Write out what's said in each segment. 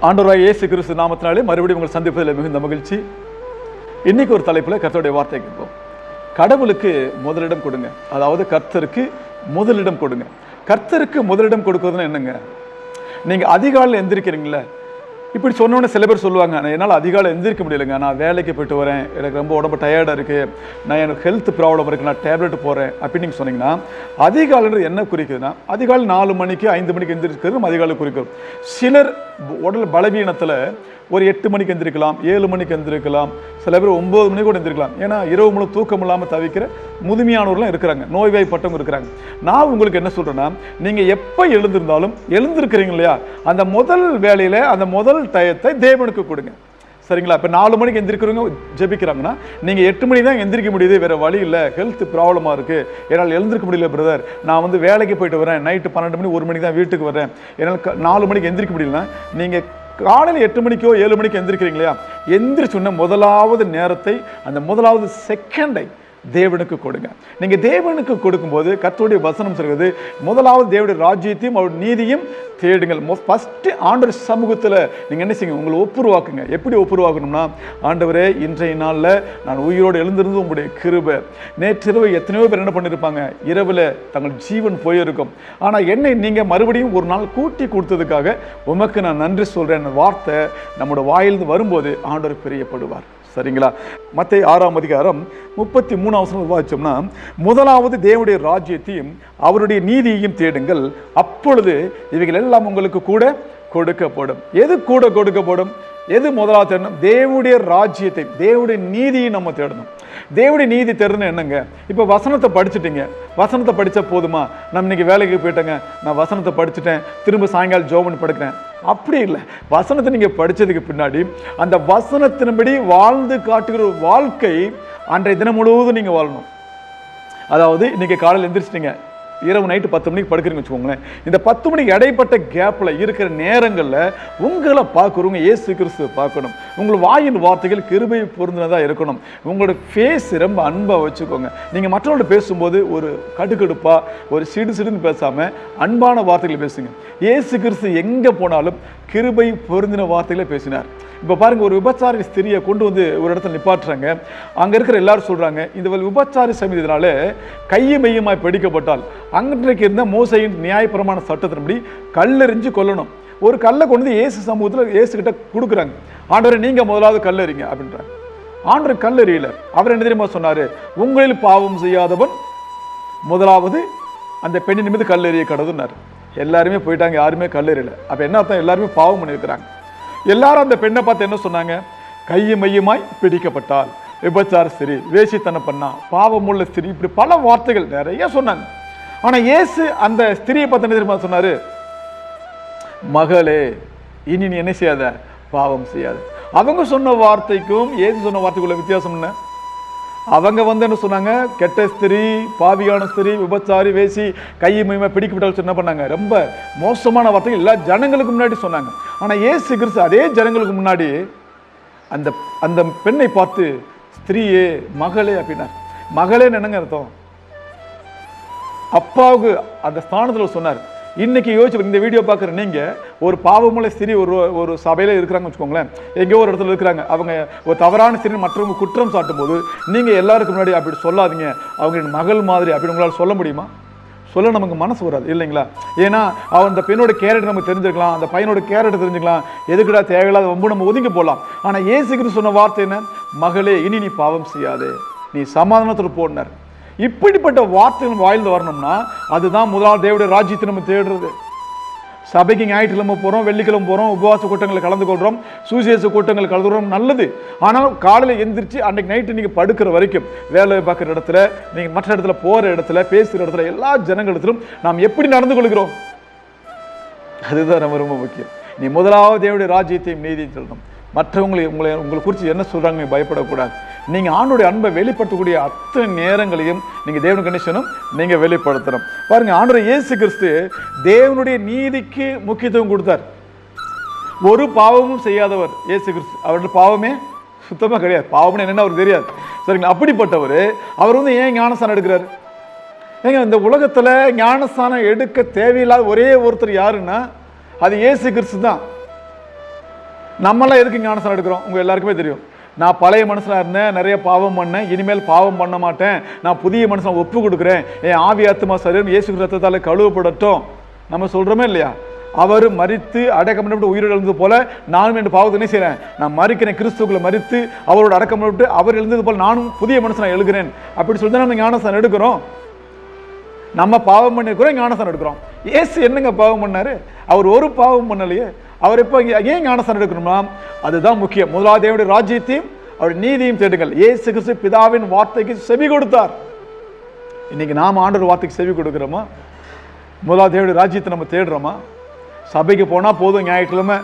ஆண்டவராகிய இயேசு கிறிஸ்து நாமத்தினாலே மறுபடியும் உங்கள் சந்திப்பதில் மிகுந்த மகிழ்ச்சி. இன்னைக்கு ஒரு தலைப்பில் கர்த்தருடைய வார்த்தை கேட்போம். கடவுளுக்கு முதலிடம் கொடுங்க, அதாவது கர்த்தருக்கு முதலிடம் கொடுங்க. கர்த்தருக்கு முதலிடம் கொடுக்குறதுன்னு என்னங்க? நீங்கள் அதிகாலையில் எந்திரிக்கிறீங்களே, இப்படி சொன்னோன்னே சில பேர் சொல்லுவாங்க, நான் என்னால் அதிகாலை எந்திரிக்க முடியலைங்க, நான் வேலைக்கு போயிட்டு வரேன், எனக்கு ரொம்ப உடம்பு டயர்டாக இருக்குது, நான் எனக்கு ஹெல்த் ப்ராப்ளம் இருக்குது, நான் டேப்லெட் போகிறேன் அப்படின்னு நீங்கள் சொன்னீங்கன்னா, அதிகாலைன்றது என்ன குறிக்குதுன்னா, அதிகாலை 4 மணிக்கு 5 மணிக்கு எந்திரிக்கிறது நம்ம அதிகாலை குறிக்கும். சிலர் உடல் பலவீனத்தில் ஒரு 8 மணிக்கு எந்திரிக்கலாம், 7 மணிக்கு எந்திரிக்கலாம், சில பேர் 9 மணிக்கு கூட எந்திரிக்கலாம். ஏன்னா இரவு முழு தூக்கம் இல்லாமல் தவிக்கிற முதுமையானவர்களும் இருக்கிறாங்க, நோய்வாய்ப்பட்டவங்க இருக்கிறாங்க. நான் உங்களுக்கு என்ன சொல்கிறேன்னா, நீங்கள் எப்போ எழுந்திருந்தாலும் எழுந்திருக்கிறீங்க இல்லையா, அந்த முதல் வேலையில் அந்த முதல் டயத்தை தேவனுக்கு கொடுங்க. சரிங்களா? இப்போ 4 மணிக்கு எந்திரிக்கிறவங்க ஜெபிக்கிறாங்கன்னா, நீங்கள் 8 மணி தான் எந்திரிக்க முடியுது, வேறு வழி இல்லை, ஹெல்த் ப்ராப்ளமாக இருக்குது, என்னால் எழுந்திருக்க முடியல பிரதர், நான் வந்து வேலைக்கு போயிட்டு வரேன், நைட்டு 12 மணி 1 மணிக்கு தான் வீட்டுக்கு வரேன், என்னால் 4 மணிக்கு எந்திரிக்க முடியலன்னா, நீங்கள் காலையில் 8 மணிக்கோ 7 மணிக்கு எந்திரிக்கிறீங்க இல்லையா, எந்திரிச்சோன்னா முதலாவது நேரத்தை, அந்த முதலாவது செகண்டை தேவனுக்கு கொடுங்க. நீங்க தேவனுக்கு கொடுக்கும்போது கர்த்தருடைய வசனம் சொல்கிறது, முதலாவது தேவனுடைய ராஜ்யத்தையும் அவருடைய நீதியும் தேடுங்கள். ஃபர்ஸ்ட் ஆண்டவர் சமூகத்தில் நீங்க என்ன செய்யுங்க, உங்களை ஒப்புருவாக்குங்க. எப்படி ஒப்புருவாக்கணும்னா, ஆண்டவரே இன்றைய நாளில் நான் உயிரோடு எழுந்திருந்து உங்களுடைய கிருபை. நேற்றிரவு எத்தனையோ பேர் என்ன பண்ணியிருப்பாங்க, இரவில் தங்கள் ஜீவன் போயிருக்கும், ஆனால் என்னை நீங்கள் மறுபடியும் ஒரு நாள் கூட்டி கொடுத்ததுக்காக உமக்கு நான் நன்றி சொல்கிறேன் வார்த்தை நம்மளோட வாயிலிருந்து வரும்போது ஆண்டவர் பிரியப்படுவார். சரிங்களா? மத்தேயு 6ஆம் அதிகாரம் 33ஆம் வசனம் வாசிச்சோம்னா, முதலாவது தேவனுடைய ராஜ்யத்தையும் அவருடைய நீதியையும் தேடுங்கள், அப்பொழுது இவைகள் எல்லாம் உங்களுக்கு கூட கொடுக்கப்படும். எது கூட கொடுக்கப்படும்? எது முதலாவது தேடணும்? தேவனுடைய ராஜ்யத்தை, தேவனுடைய நீதியை நம்ம தேடணும். தேவனுடைய நீதி தேடணும் என்னங்க? இப்போ வசனத்தை படிச்சுட்டீங்க, வசனத்தை படித்தா போதுமா? நம்ம இன்னைக்கு வேலைக்கு போயிட்டேங்க, நான் வசனத்தை படிச்சுட்டேன், திரும்ப சாயங்காலம் ஜோபன் படுக்கிறேன், அப்படி இல்லை. வசனத்தை நீங்கள் படித்ததுக்கு பின்னாடி அந்த வசனத்தின்படி வாழ்ந்து காட்டுகிற ஒரு வாழ்க்கை அன்றைய தினம் முழுவதும் நீங்கள் வாழணும். அதாவது இன்னைக்கு காலையில் எந்திரிச்சிட்டிங்க, இரவு நைட்டு 10 மணிக்கு படுக்கிறீங்கன்னு வச்சுக்கோங்களேன், இந்த 10 மணிக்கு இடைப்பட்ட கேப்பில் இருக்கிற நேரங்களில் உங்களை பார்க்குறவங்க இயேசு கிறிஸ்துவை பார்க்கணும். உங்கள் வாயின் வார்த்தைகள் கிருபை பொருந்தினதாக இருக்கணும். உங்களோட ஃபேஸ் ரொம்ப அன்பாக வச்சுக்கோங்க. நீங்கள் மற்றவங்கள்ட்ட பேசும்போது ஒரு கடுக்கடுப்பாக, ஒரு சிடுன்னு பேசாமல் அன்பான வார்த்தைகளை பேசுங்க. இயேசு கிறிஸ்து எங்கே போனாலும் கிருபை பொருந்தின வார்த்தைகளை பேசினார். இப்போ பாருங்கள், ஒரு விபச்சாரி ஸ்திரியை கொண்டு வந்து ஒரு இடத்துல நிப்பாட்டுறாங்க. அங்கே இருக்கிற எல்லாரும் சொல்கிறாங்க, இந்த விபச்சாரி சமயத்தினால கையும் மையமாய் பிடிக்கப்பட்டால் அன்றைக்கு இருந்த மோசையின் நியாயப்பிரமாண சட்டத்தின்படி கல்லெறிஞ்சு கொல்லணும். ஒரு கல்லை கொண்டு வந்து இயேசு சமூகத்தில் இயேசு கிட்ட கொடுக்குறாங்க. ஆண்டவரை நீங்கள் முதலாவது கல்லெறிங்க அப்படின்றாங்க. ஆண்டவர் கல்லெறியல. அவர் என்ன தெரியுமா சொன்னார்? உங்களில் பாவம் செய்யாதவன் முதலாவது அந்த பெண்ணின் மீது கல்லெறிய கடவுன்னார். எல்லாருமே போயிட்டாங்க, யாருமே கல்லெறியல. அப்போ என்ன அர்த்தம்? எல்லாருமே பாவம் பண்ணியிருக்கிறாங்க. எல்லாரும் அந்த பெண்ணை பார்த்து என்ன சொன்னாங்க? கையும் மையமாய் பிடிக்கப்பட்டால், விபச்சார ஸ்திரீ, வேசித்தனம் பண்ணா, பாவமுள்ள ஸ்திரீ, இப்படி பல வார்த்தைகள் நிறைய சொன்னாங்க. ஆனால் இயேசு அந்த ஸ்திரியை பார்த்து என்ன தெரியுமா சொன்னார்? மகளே, இனி நீ என்ன செய்யாத, பாவம் செய்யாத. அவங்க சொன்ன வார்த்தைக்கும் இயேசு சொன்ன வார்த்தைக்குள்ள வித்தியாசம் என்ன? அவங்க வந்து என்ன சொன்னாங்க? கெட்ட ஸ்திரீ, பாவியான ஸ்திரீ, விபச்சாரி, வேசி, கை மையமா பிடிக்கப்பட்டால் என்ன பண்ணாங்க? ரொம்ப மோசமான வார்த்தைகள் எல்லா ஜனங்களுக்கு முன்னாடி சொன்னாங்க. ஆனால் இயேசு கிறிஸ்து அதே ஜனங்களுக்கு முன்னாடி அந்த அந்த பெண்ணை பார்த்து ஸ்திரீயே, மகளே அப்படின்னார். மகளேன்னு என்னங்க அர்த்தம்? அப்பாவுக்கு அந்த ஸ்தானத்தில் சொன்னார். இன்னைக்கு யோசிச்சு இந்த வீடியோ பார்க்குற நீங்கள் ஒரு பாவமுள்ள ஸ்திரீ ஒரு சபையில் இருக்கிறாங்கன்னு வச்சுக்கோங்களேன், எங்கேயோ ஒரு இடத்துல இருக்கிறாங்க, அவங்க ஒரு தவறான ஸ்திரீ மற்றவங்க குற்றம் சாட்டும் போது நீங்கள் எல்லாருக்கும் முன்னாடி அப்படி சொல்லாதீங்க, அவங்க என் மகள் மாதிரி அப்படின்னு உங்களால் சொல்ல முடியுமா? சொல்ல நமக்கு மனசு வராது இல்லைங்களா? ஏன்னா அந்த பெண்ணோட கேரக்டர் நமக்கு தெரிஞ்சுக்கலாம், அந்த பையனோட கேரக்டர் தெரிஞ்சுக்கலாம், எதுக்குடா தேவையில்லாத ரொம்ப நம்ம ஒதுங்கி போடலாம். ஆனால் இயேசு கிறிஸ்து சொன்ன வார்த்தை என்ன? மகளே, இனி நீ பாவம் செய்யாதே, நீ சமாதானத்தோடு போனார். இப்படிப்பட்ட வார்த்தைகள் வாயிலிருந்து வரணும்னா அதுதான் முதலாவது தேவனுடைய ராஜ்யத்தை நம்ம தேடுறது. சபைக்கு ஞாயிற்றுக்கிழமை போகிறோம், வெள்ளிக்கிழமை போகிறோம், உபவாச கூட்டங்களை கலந்து கொள்கிறோம், சுவிசேஷ கூட்டங்கள் கலந்து கொள்கிறோம், நல்லது. ஆனால் காலையில் எந்திரிச்சு அன்றைக்கு நைட்டு நீங்கள் படுக்கிற வரைக்கும் வேலை பார்க்குற இடத்துல, நீங்கள் மற்ற இடத்துல போகிற இடத்துல, பேசுகிற இடத்துல, எல்லா ஜனங்களிடத்திலும் நாம் எப்படி நடந்து கொள்கிறோம், அதுதான் நம்ம ரொம்ப முக்கியம். நீ முதலாவது தேவனுடைய ராஜ்யத்தையும் நீதியும் சொல்லணும். மற்றவங்களை உங்களை குறித்து என்ன சொல்கிறாங்க பயப்படக்கூடாது. நீங்கள் ஆண்டோடைய அன்பை வெளிப்படுத்தக்கூடிய அத்தனை நேரங்களையும் நீங்கள் தேவனுக்கு என்ன செய்யணும்? நீங்கள் வெளிப்படுத்தணும். பாருங்கள், ஆண்டவர் இயேசு கிறிஸ்து தேவனுடைய நீதிக்கு முக்கியத்துவம் கொடுத்தார். ஒரு பாவமும் செய்யாதவர் இயேசு கிறிஸ்து. அவருடைய பாவமே சுத்தமாக கிடையாது. பாவம்னு என்னென்னு அவருக்கு தெரியாது. சரிங்களா? அப்படிப்பட்டவர் அவர் வந்து ஏன் ஞானஸ்தானம் எடுக்கிறார்? ஏங்க, இந்த உலகத்தில் ஞானஸ்தானம் எடுக்க தேவையில்லாத ஒரே ஒருத்தர் யாருன்னா அது இயேசு கிறிஸ்து தான். நம்மளாம் எதுக்கு ஞானஸ்நானம் எடுக்கிறோம்? உங்கள் எல்லாருக்குமே தெரியும். நான் பழைய மனுஷனாக இருந்தேன், நிறைய பாவம் பண்ணேன், இனிமேல் பாவம் பண்ண மாட்டேன், நான் புதிய மனுஷனை ஒப்பு கொடுக்குறேன், என் ஆவி ஆத்துமா சரீரம் இயேசு ரத்தத்தால் கழுவப்படட்டும் நம்ம சொல்கிறோமே இல்லையா? அவர் மரித்து அடக்கம் பண்ணப்பட்டு உயிர் எழுந்தது போல நானும் என் பாவத்தை என்ன செய்கிறேன்? நான் மறிக்கிறேன், கிறிஸ்துக்குள்ள மரித்து அவரோட அடக்கம் பண்ணப்பட்டு அவர் எழுந்தது போல நானும் புதிய மனுஷனை எழுகிறேன் அப்படின்னு சொல்லி தான் நம்ம ஞானஸ்நானம் எடுக்கிறோம். நம்ம பாவம் பண்ணிருக்கிறோம், ஞானஸ்நானம் எடுக்கிறோம். இயேசு என்னங்க பாவம் பண்ணாரு? அவர் ஒரு பாவம் பண்ணலையே. அவர் இப்போ ஏன் ஞானஸ்நானம் எடுக்கணும்னா அதுதான் முக்கியம். முதலாவது தேவனுடைய ராஜ்யத்தையும் அவருடைய நீதியும் தேடுங்கள். இயேசு கிறிஸ்து பிதாவின் வார்த்தைக்கு செவி கொடுத்தார். இன்னைக்கு நாம் ஆண்டவர் வார்த்தைக்கு செவி கொடுக்குறோமா? முதலாவது தேவனுடைய ராஜ்யத்தை நம்ம தேடுறோமா? சபைக்கு போனால் போதும், ஞாயிற்றுக்கிழமை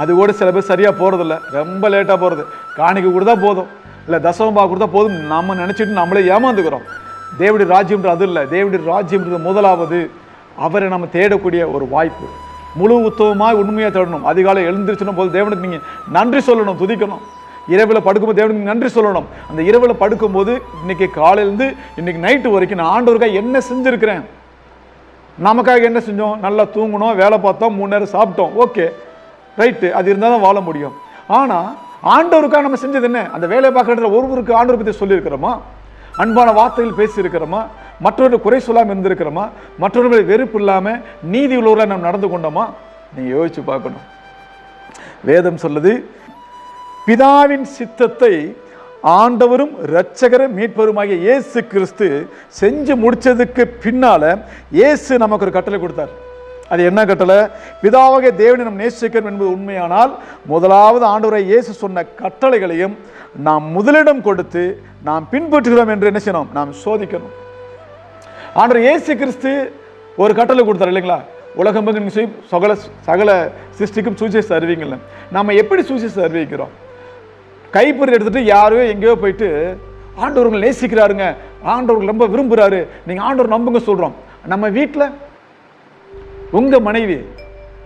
அது கூட சில பேர் சரியாக போகிறதில்ல, ரொம்ப லேட்டாக போகிறது. காணிக்கை கொடுத்தா போதும், இல்லை தசமபாக கொடுத்தா போதும் நம்ம நினச்சிட்டு நம்மளே ஏமாந்துக்கிறோம். தேவனுடைய ராஜ்யம்ன்றது அது இல்லை. தேவனுடைய ராஜ்யம்ன்றது முதலாவது அவரை நம்ம தேடக்கூடிய ஒரு வாய்ப்பு. முழு உத்தவமாக உண்மையாக தேடணும். அதிகாலை எழுந்திரிச்சிடும் போது தேவனுக்கு நீங்கள் நன்றி சொல்லணும், துதிக்கணும். இரவில் படுக்கும்போது தேவனுக்கு நன்றி சொல்லணும். அந்த இரவில் படுக்கும்போது இன்னைக்கு காலையிலேருந்து இன்னைக்கு நைட்டு வரைக்கும் நான் ஆண்டவருக்காக என்ன செஞ்சுருக்கிறேன், நமக்காக என்ன செஞ்சோம்? நல்லா தூங்கணும், வேலை பார்த்தோம், 3 நேரம் சாப்பிட்டோம், ஓகே ரைட்டு, அது இருந்தால் தான் வாழ முடியும். ஆனால் ஆண்டவருக்காக நம்ம செஞ்சது என்ன? அந்த வேலையை பார்க்குற ஒருவருக்கு ஆண்டவர் பற்றி சொல்லியிருக்கிறோமா? அன்பான வார்த்தைகள் பேசியிருக்கிறோமா? மற்றவர்கள் குறை சொல்லாமல் இருந்திருக்கிறோமா? மற்றவர்களை வெறுப்பு இல்லாமல் நீதி உள்ளவர்களாக நம்ம நடந்து கொண்டோமா? நீங்கள் யோசிச்சு பார்க்கணும். வேதம் சொல்லுது, பிதாவின் சித்தத்தை ஆண்டவரும் இரட்சகரும் மீட்பருமாகிய இயேசு கிறிஸ்து செஞ்சு முடிச்சதுக்கு பின்னால இயேசு நமக்கு ஒரு கட்டளை கொடுத்தார். அது என்ன கட்டளை? பிதாவாகிய தேவனை நாம் நேசிக்கிறோம் என்பது உண்மையானால் முதலாவது ஆண்டவரை இயேசு சொன்ன கட்டளைகளையும் நாம் முதலிடம் கொடுத்து நாம் பின்பற்றுகிறோம் என்று என்ன செய்யணும்? நாம் சோதிக்கணும். ஆண்டவர் இயேசு கிறிஸ்து ஒரு கட்டளை கொடுத்தார் இல்லைங்களா? உலகம் சகல சகல சிருஷ்டிக்கும் சுவிசேஷத்தை அறிவிங்கள்ல. நம்ம எப்படி சுவிசேஷத்தை அறிவிக்கிறோம்? கைப்பறி எடுத்துட்டு யாரோ எங்கேயோ போயிட்டு ஆண்டவர்கள் நேசிக்கிறாருங்க, ஆண்டவர்கள் ரொம்ப விரும்புகிறாரு, நீங்கள் ஆண்டவர் நம்புங்க சொல்கிறோம். நம்ம வீட்டில் உங்கள் மனைவி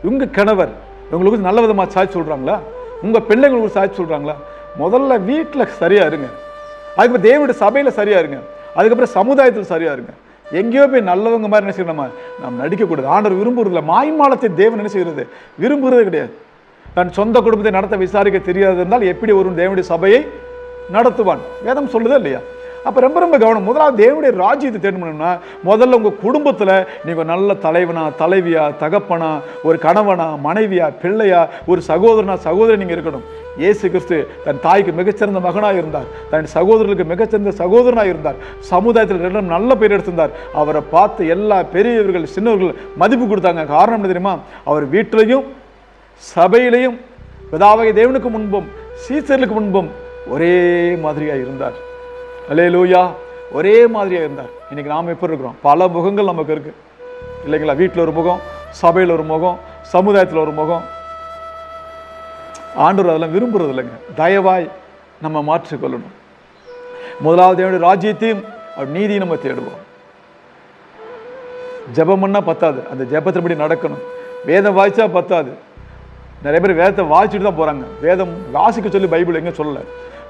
உங்கள் கணவர் உங்களுக்கு நல்ல விதமாக சாட்சி சொல்கிறாங்களா? உங்கள் பிள்ளைங்களுக்கு சாட்சி சொல்கிறாங்களா? முதல்ல வீட்டில் சரியாக இருங்க, அதுக்கப்புறம் தேவனுடைய சபையில் சரியாக இருங்க, அதுக்கப்புறம் சமுதாயத்தில் சரியாக இருங்க. எங்கேயோ போய் நல்லவங்க மாதிரி என்ன செய்யணும்? நம்ம நடிக்கக்கூடாது. ஆண்டவர் விரும்புறதில்ல. மாய்மாலத்தை தேவன் என்ன செய்கிறது? விரும்புகிறது கிடையாது. தன் சொந்த குடும்பத்தை நடத்த விசாரிக்க தெரியாது இருந்தால் எப்படி ஒரு தேவனுடைய சபையை நடத்துவான்? வேதம் சொல்லுதா இல்லையா? அப்போ ரொம்ப ரொம்ப கவனம். முதலாவது தேவனுடைய ராஜ்யத்தை தேடணும்னா முதல்ல உங்கள் குடும்பத்தில் நீங்கள் நல்ல தலைவனா, தலைவியா, தகப்பனா, ஒரு கணவனா, மனைவியா, பிள்ளையா, ஒரு சகோதரனா, சகோதரி நீங்கள் இருக்கணும். இயேசு கிறிஸ்து தன் தாய்க்கு மிகச்சிறந்த மகனாக இருந்தார், தன் சகோதரர்களுக்கு மிகச்சிறந்த சகோதரனாக இருந்தார், சமுதாயத்தில் ரெண்டும் நல்ல பேர் எடுத்திருந்தார். அவரை பார்த்து எல்லா பெரியவர்கள் சின்னவர்கள் மதிப்பு கொடுத்தாங்க. காரணம் என்ன தெரியுமா? அவர் வீட்டிலையும் சபையிலையும் பிதாவாகிய தேவனுக்கு முன்பும் சீசர்களுக்கு முன்பும் ஒரே மாதிரியாக இருந்தார். அல்லேலூயா, ஒரே மாதிரியாக இருந்தார். இன்னைக்கு நாம் எப்படி இருக்கிறோம்? பல முகங்கள் நமக்கு இருக்கு இல்லைங்களா? வீட்டில் ஒரு முகம், சபையில் ஒரு முகம், சமுதாயத்தில் ஒரு முகம். ஆண்டவர் அதெல்லாம் விரும்புறது இல்லைங்க. தயவாய் நம்ம மாற்றிக்கொள்ளணும். முதலாவது தேவனுடைய ராஜ்யத்தையும் நீதியும் நம்ம தேடுவோம். ஜெபம் பண்ணா பத்தாது, அந்த ஜெபத்தின்படி நடக்கணும். வேதம் வாய்ச்சா பத்தாது. நிறைய பேர் வேதத்தை வாசிச்சுட்டு தான் போறாங்க. வேதம் வாசிக்க சொல்லி பைபிள் எங்க சொல்லல.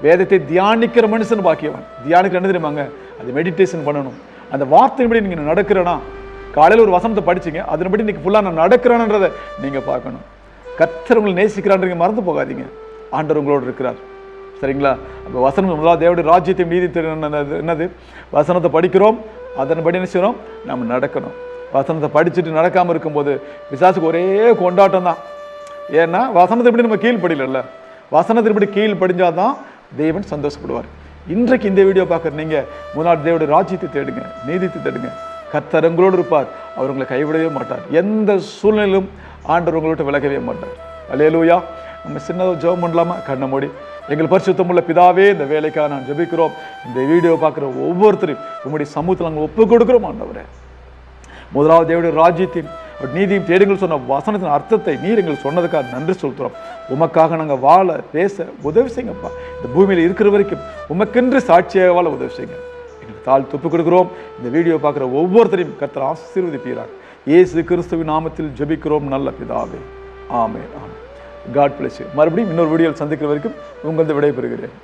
வேதத்தை தியானிக்கிற மனுஷன் பாக்கியவன். தியானிக்கிற என்ன தெரியுமாங்க? அது மெடிடேஷன் பண்ணணும். அந்த வார்த்தையின்படி நீங்க நடக்கிறேன்னா, காலையில் ஒரு வசனத்தை படிச்சிங்க, அதன்படி இன்னைக்கு ஃபுல்லாக நான் நடக்கிறேன்றதை நீங்க பார்க்கணும். கர்த்தர் உங்களை நேசிக்கிறான்றீங்க, மறந்து போகாதீங்க. ஆண்டவர் உங்களோடு இருக்கிறார். சரிங்களா? அப்போ வசனம் முதலாவது தேவனுடைய ராஜ்யத்தையும் நீதி என்னது? வசனத்தை படிக்கிறோம், அதன்படி என்ன செய்யணும்? நம்ம நடக்கணும். வசனத்தை படிச்சுட்டு நடக்காமல் இருக்கும்போது பிசாசுக்கு ஒரே கொண்டாட்டம் தான். ஏன்னா வசனத்தை எப்படி நம்ம கீழ்படியில, வசனத்தின்படி கீழ் படிஞ்சாதான் தேவன் சந்தோஷப்படுவார். இன்றைக்கு இந்த வீடியோ பார்க்குற நீங்கள் முன்னாடி தேவனுடைய ராஜ்யத்தை தேடுங்க, நீதித்தை தேடுங்க. கர்த்தர் உங்களோடு இருப்பார். அவர் உங்களை கைவிடவே மாட்டார். எந்த சூழ்நிலையிலும் ஆண்டவர் உங்களோட விலகவே மாட்டார். அல்லேலூயா. நம்ம சின்னதாக ஜெபம் பண்ணலாமா? கண்ணை மூடி. எங்கள் பரிசுத்தமுள்ள பிதாவே, இந்த வேலைக்காக நான் ஜெபிக்கிறோம். இந்த வீடியோ பார்க்குற ஒவ்வொருத்தரையும் உங்களுடைய சமூகத்தில் நாங்கள் ஒப்பு கொடுக்குறோம். ஆண்டவரே, முதலாவது தேவனுடைய ராஜ்யத்தின் நீதியும் தேடுங்கள் சொன்ன வசனத்தின் அர்த்தத்தை நீர் எங்களுக்கு சொன்னதுக்காக நன்றி சொல்கிறோம். உமக்காக நாங்கள் வாழ பேச உதவி செய்யுங்கப்பா. இந்த பூமியில் இருக்கிற வரைக்கும் உமக்கென்று சாட்சியாக வாழ உதவி செய்யுங்க. எங்களுக்கு தாழ் துப்பு கொடுக்குறோம். இந்த வீடியோ பார்க்குற ஒவ்வொருத்தரையும் கர்த்தர் ஆசீர்வதிப்பீரார். இயேசு கிறிஸ்துவின் நாமத்தில் ஜெபிக்கிறோம் நல்ல பிதாவே. ஆமென். ஆமென். God bless you. மறுபடியும் இன்னொரு வீடியோவில் சந்திக்கிற வரைக்கும் உங்களது விடைபெறுகிறேன்.